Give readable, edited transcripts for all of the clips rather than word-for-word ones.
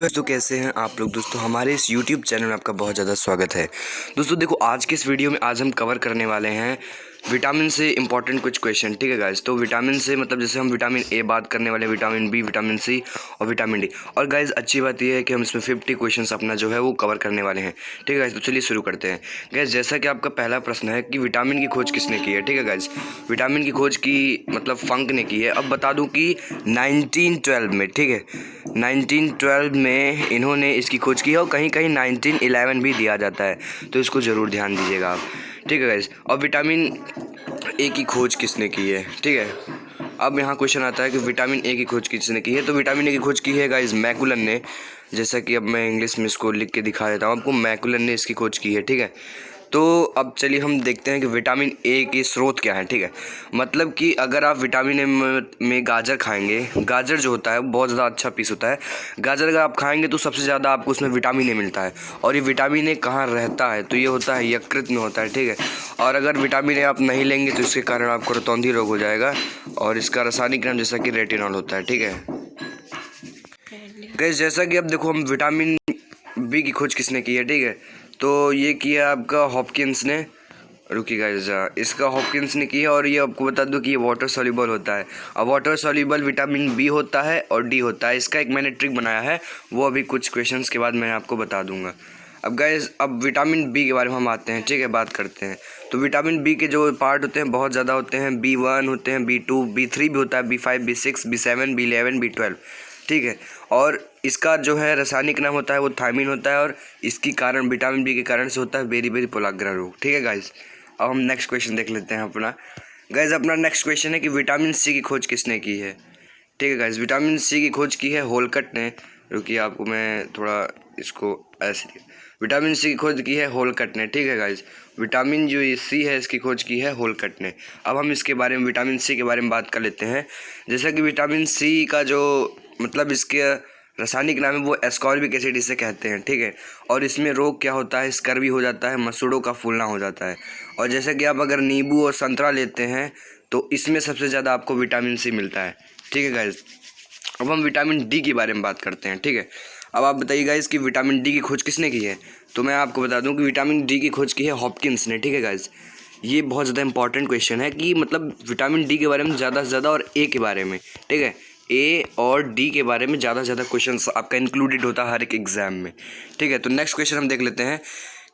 दोस्तों कैसे हैं आप लोग। दोस्तों हमारे इस YouTube चैनल में आपका बहुत ज़्यादा स्वागत है। दोस्तों देखो, आज के इस वीडियो में आज हम कवर करने वाले हैं विटामिन से इंपॉर्टेंट कुछ क्वेश्चन। ठीक है गाइज, तो विटामिन से मतलब जैसे हम विटामिन ए बात करने वाले हैं, विटामिन बी, विटामिन सी और विटामिन डी। और गाइज अच्छी बात यह है कि हम इसमें 50 क्वेश्चन अपना जो है वो कवर करने वाले हैं। ठीक है गाइज, तो चलिए शुरू करते हैं। गाइज जैसा कि आपका पहला प्रश्न है कि विटामिन की खोज किसने की है। ठीक है गाइज, विटामिन की खोज की मतलब फंक ने की है। अब बता दूँ कि 1912 में, ठीक है 1912 में इन्होंने इसकी खोज की है और कहीं कहीं 1911 भी दिया जाता है, तो इसको ज़रूर ध्यान दीजिएगा आप। ठीक है गाइस, और विटामिन ए की खोज किसने की है। ठीक है, अब यहाँ क्वेश्चन आता है कि विटामिन ए की खोज किसने की है। तो विटामिन ए की खोज की है गाइस मैकुलन ने। जैसा कि अब मैं इंग्लिश में इसको लिख के दिखा देता हूँ आपको, मैकुलन ने इसकी खोज की है। ठीक है, तो अब चलिए हम देखते हैं कि विटामिन ए के स्रोत क्या है। ठीक है, मतलब कि अगर आप विटामिन ए में गाजर खाएंगे, गाजर जो होता है वो बहुत ज़्यादा अच्छा पीस होता है। गाजर अगर आप खाएंगे तो सबसे ज़्यादा आपको उसमें विटामिन ए मिलता है। और ये विटामिन ए कहाँ रहता है, तो ये होता है यकृत में होता है। ठीक है, और अगर विटामिन ए आप नहीं लेंगे तो इसके कारण आपको रतौंधी रोग हो जाएगा। और इसका रासायनिक नाम जैसा कि रेटिनॉल होता है। ठीक है गाइस, जैसा कि अब देखो हम विटामिन बी की खोज किसने की है। ठीक है, तो ये किया आपका हॉपकिंस ने। रुकिए गाइस, इसका हॉपकिंस ने की है। और ये आपको बता दूं कि ये वाटर सॉल्युबल होता है। और वाटर सॉल्युबल विटामिन बी होता है और डी होता है। इसका एक मैंने ट्रिक बनाया है, वो अभी कुछ क्वेश्चंस के बाद मैं आपको बता दूंगा। अब गाइस, अब विटामिन बी के बारे में हम आते हैं। ठीक है, बात करते हैं। तो विटामिन बी के जो पार्ट होते हैं बहुत ज़्यादा होते हैं। B1 होते हैं, B2, B3 भी होता है, B5, B6, B7, B11, B12। ठीक है, और इसका जो है रासायनिक नाम होता है वो थायमिन होता है। और इसकी कारण विटामिन बी के कारण से होता है बेरी बेरी पोलाग्रा रोग। ठीक है गाइस, अब हम नेक्स्ट क्वेश्चन देख लेते हैं अपना। गाइस अपना नेक्स्ट क्वेश्चन है कि विटामिन सी की खोज किसने की है। ठीक है गाइस, विटामिन सी की खोज की है होलकट ने। रुकिए, आपको मैं थोड़ा इसको ऐसे, विटामिन सी की खोज की है होलकट ने। ठीक है गाइस, विटामिन जो ये सी है इसकी खोज की है होलकट ने। अब हम इसके बारे में विटामिन सी के बारे में बात कर लेते हैं। जैसा कि विटामिन सी का जो मतलब इसके रासायनिक नाम है वो एस्कॉर्बिक एसिड इसे कहते हैं। ठीक है, और इसमें रोग क्या होता है, स्कर्वी हो जाता है, मसूड़ों का फूलना हो जाता है। और जैसे कि आप अगर नींबू और संतरा लेते हैं तो इसमें सबसे ज़्यादा आपको विटामिन सी मिलता है। ठीक है गाइस, अब हम विटामिन डी के बारे में बात करते हैं। ठीक है, अब आप बताइए गाइस कि विटामिन डी की खोज किसने की है। तो मैं आपको बता दूं कि विटामिन डी की खोज की है हॉपकिंस ने। ठीक है गाइस, ये बहुत ज़्यादा इंपॉर्टेंट क्वेश्चन है कि मतलब विटामिन डी के बारे में ज़्यादा से ज़्यादा और ए के बारे में। ठीक है, ए और डी के बारे में ज़्यादा से ज़्यादा क्वेश्चन आपका इंक्लूडेड होता है हर एक एग्जाम में। ठीक है, तो नेक्स्ट क्वेश्चन हम देख लेते हैं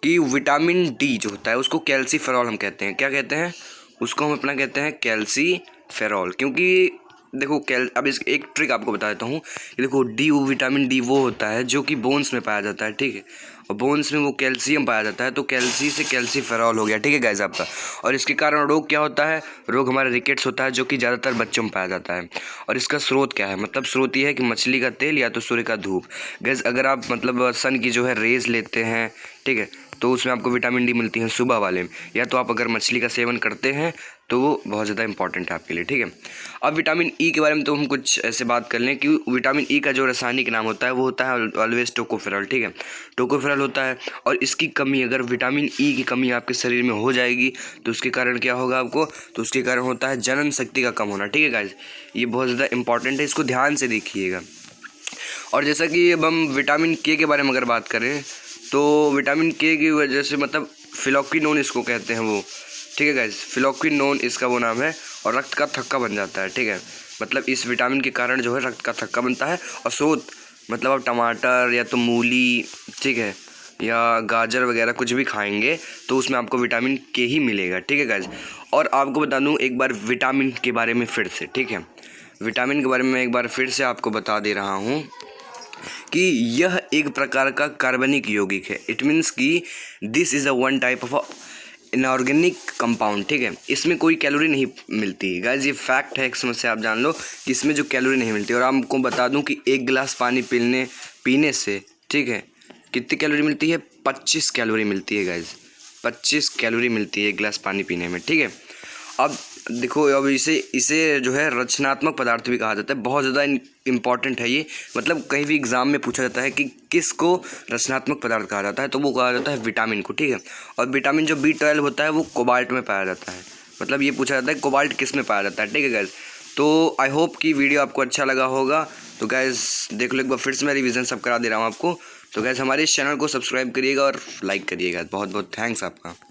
कि विटामिन डी जो होता है उसको कैल्सीफेरॉल हम कहते हैं। क्या कहते हैं उसको, हम अपना कहते हैं कैल्सीफेरॉल। क्योंकि देखो अब इस एक ट्रिक आपको बता देता हूँ कि देखो विटामिन डी वो होता है जो कि बोन्स में पाया जाता है। ठीक है, और बोन्स में वो कैल्शियम पाया जाता है, तो कैल्सी से कैल्सीफेरॉल हो गया। ठीक है गाइस आपका, और इसके कारण रोग क्या होता है, रोग हमारा रिकेट्स होता है जो कि ज़्यादातर बच्चों में पाया जाता है। और इसका स्रोत क्या है, मतलब स्रोत ये है कि मछली का तेल या तो सूर्य का धूप। गैस अगर आप मतलब सन की जो है रेज लेते हैं, ठीक है, तो उसमें आपको विटामिन डी मिलती है सुबह वाले में। या तो आप अगर मछली का सेवन करते हैं तो वो बहुत ज़्यादा इंपॉर्टेंट है आपके लिए। ठीक है, अब विटामिन ई के बारे में तो हम कुछ ऐसे बात कर लें कि विटामिन ई का जो रासायनिक नाम होता है वो होता है ऑलवेज टोकोफेरॉल। ठीक है, टोकोफेरॉल होता है। और इसकी कमी, अगर विटामिन ई की कमी आपके शरीर में हो जाएगी तो उसके कारण क्या होगा आपको, तो उसके कारण होता है जनन शक्ति का कम होना। ठीक है गाइज, ये बहुत ज़्यादा इंपॉर्टेंट है, इसको ध्यान से देखिएगा। और जैसा कि अब हम विटामिन के बारे में अगर बात करें तो विटामिन के की वजह से मतलब फिलोक्विनोन इसको कहते हैं वो। ठीक है गाइस, फिलोक्विनोन इसका वो नाम है। और रक्त का थक्का बन जाता है। ठीक है, मतलब इस विटामिन के कारण जो है रक्त का थक्का बनता है। और स्रोत मतलब आप टमाटर या तो मूली, ठीक है, या गाजर वगैरह कुछ भी खाएंगे तो उसमें आपको विटामिन के ही मिलेगा। ठीक है गाइस, और आपको बता दूं एक बार विटामिन के बारे में फिर से। ठीक है, विटामिन के बारे में एक बार फिर से आपको बता दे रहा हूँ कि यह एक प्रकार का कार्बनिक यौगिक है। इट मीन्स कि this is a one type of inorganic compound. ठीक है, इसमें कोई कैलोरी नहीं मिलती गाइस, ये फैक्ट है, एक समस्या आप जान लो कि इसमें जो कैलोरी नहीं मिलती। और आपको बता दूं कि एक गिलास पानी पीने से, ठीक है, कितनी कैलोरी मिलती है, 25 कैलोरी मिलती है गाइस, 25 कैलोरी मिलती है एक गिलास पानी पीने में। ठीक है, अब देखो, अब इसे जो है रचनात्मक पदार्थ भी कहा जाता है। बहुत ज़्यादा इम्पॉर्टेंट है ये, मतलब कहीं भी एग्जाम में पूछा जाता है कि किसको रचनात्मक पदार्थ कहा जाता है, तो वो कहा जाता है विटामिन को। ठीक है, और विटामिन जो B12 होता है वो कोबाल्ट में पाया जाता है। मतलब ये पूछा जाता है कोबाल्ट किस में पाया जाता है। ठीक है गाइस, तो आई होप कि वीडियो आपको अच्छा लगा होगा। तो गैस देख लो, एक बार फिर से मैं रिवीजन सब करा दे रहा हूँ आपको। तो गैस हमारे इस चैनल को सब्सक्राइब करिएगा और लाइक करिएगा। बहुत बहुत थैंक्स आपका।